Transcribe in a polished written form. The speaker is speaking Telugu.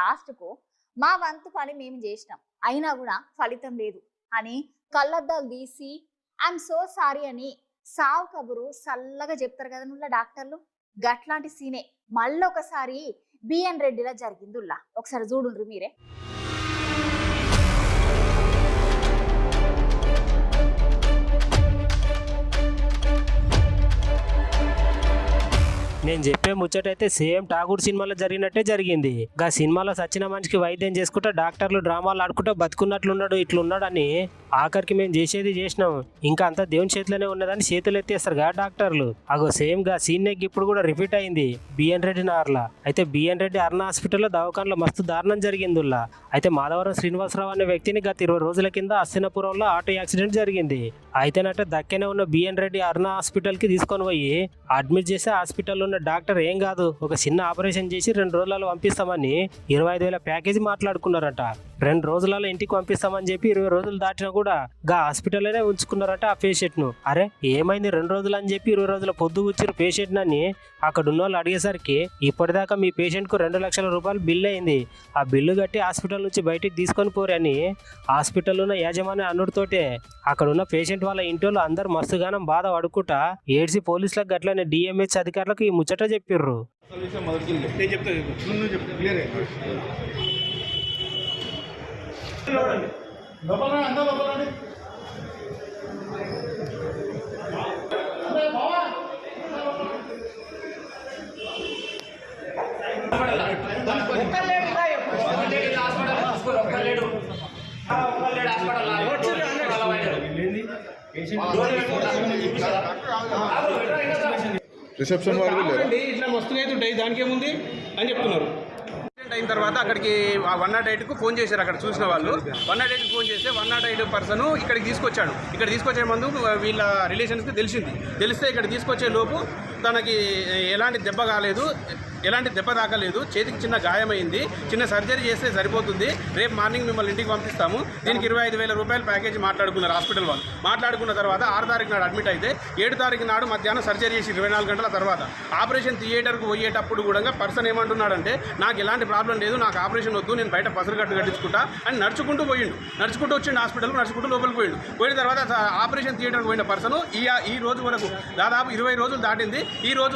లాస్ట్కు మా వంతు పని మేము చేసినాం, అయినా కూడా ఫలితం లేదు అని కళ్ళద్దాలు తీసి ఐఎమ్ సో సారీ అని సావు కబురు సల్లగా చెప్తారు కదా నువ్వు డాక్టర్లు. గట్లాంటి సీనే మళ్ళొకసారి బిఎన్ రెడ్డిలా జరిగిందిలా. ఒకసారి చూడుండ్రు మీరే. నేను చెప్పే ముచ్చటైతే సేమ్ ఠాగూర్ సినిమాలో జరిగినట్టే జరిగింది. గా సినిమాలో సచిన మనిషికి వైద్యం చేసుకుంటా డాక్టర్లు డ్రామాలు ఆడుకుంటా బతుకున్నట్లున్నాడు ఇట్లున్నాడు అని ఆఖరికి మేము చేసేది చేసినాం, ఇంకా అంతా దేవుని చేతిలోనే ఉన్నదని చేతులు ఎత్తేస్తారు గా డాక్టర్లు. అగో సేమ్ గా సీన్ ఇప్పుడు కూడా రిపీట్ అయింది బిఎన్ రెడ్డి నార్లా. అయితే బిఎన్ రెడ్డి అరుణ హాస్పిటల్లో దవాఖానలో మస్తు దారుణం జరిగిందిలా. అయితే మాధవరం శ్రీనివాసరావు అనే వ్యక్తిని గత 20 రోజుల కింద అస్తినపురంలో ఆటో యాక్సిడెంట్ జరిగింది. అయితేనట్టు దక్కనే ఉన్న బిఎన్ రెడ్డి అరుణ హాస్పిటల్ కి తీసుకొని పోయి అడ్మిట్ చేసి హాస్పిటల్లో ఉన్న డాక్టర్ ఏం కాదు ఒక చిన్న ఆపరేషన్ చేసి 2 రోజులలో పంపిస్తామని 25,000 ప్యాకేజీ మాట్లాడుకున్నారట. 2 రోజులలో ఇంటికి పంపిస్తామని చెప్పి 20 రోజులు దాటినా కూడా గా హాస్పిటల్లోనే ఉంచుకున్నారట ఆ పేషెంట్ ను. అరే ఏమైంది 2 రోజులు అని చెప్పి 20 రోజుల పొద్దు కూర్చున్న పేషెంట్ అని అక్కడ ఉన్న వాళ్ళు అడిగేసరికి ఇప్పటిదాకా మీ పేషెంట్ కు 2 లక్షల రూపాయలు బిల్లు అయింది, ఆ బిల్లు కట్టి హాస్పిటల్ నుంచి బయటికి తీసుకొని పోరని హాస్పిటల్ ఉన్న యాజమాన్య అనుడితోటే అక్కడ ఉన్న పేషెంట్ వాళ్ళ ఇంట్లో అందరు మస్తుగానం బాధ పడుకుంటా ఏడ్చి పోలీసులకు గట్లనే డిఎంహెచ్ అధికారులకు ఈ ముచ్చట చెప్పిర్రు. రిసెప్షన్ వాళ్ళు ఇట్లా మస్తుగా అయితే ఉంటాయి, దానికి ఏముంది అని చెప్తున్నారు. అయిన తర్వాత అక్కడికి 108కు ఫోన్ చేశారు. అక్కడ చూసిన వాళ్ళు 108కి ఫోన్ చేస్తే 108 పర్సన్ ఇక్కడికి తీసుకొచ్చాడు. ఇక్కడ తీసుకొచ్చే ముందు వీళ్ళ రిలేషన్స్కి తెలిస్తే ఇక్కడ తీసుకొచ్చే లోపు తనకి ఎలాంటి దెబ్బ కాలేదు, ఎలాంటి దెబ్బ తాకలేదు, చేతికి చిన్న గాయమైంది, చిన్న సర్జరీ చేస్తే సరిపోతుంది, రేపు మార్నింగ్ మిమ్మల్ని ఇంటికి పంపిస్తాము, దీనికి 25,000 రూపాయల ప్యాకేజీ మాట్లాడుకున్నారు హాస్పిటల్ వాళ్ళు. మాట్లాడుకున్న తర్వాత 6 తారీఖు నాడు అడ్మిట్ అయితే 7 తారీఖు నాడు మధ్యాహ్నం సర్జరీ చేసి 24 గంటల తర్వాత ఆపరేషన్ థియేటర్కు పోయేటప్పుడు కూడా పర్సన్ ఏమంటున్నాడంటే నాకు ఎలాంటి ప్రాబ్లం లేదు, నాకు ఆపరేషన్ వద్దు, నేను బయట పసరుగట్టు కట్టించుకుంటా అని నడుచుకుంటూ వచ్చిండు హాస్పిటల్. నడుచుకుంటూ లోపలికి పోయిన తర్వాత ఆపరేషన్ థియేటర్కి పోయిన పర్సన్ ఈ రోజు వరకు దాదాపు 20 రోజులు దాటింది. ఈ రోజు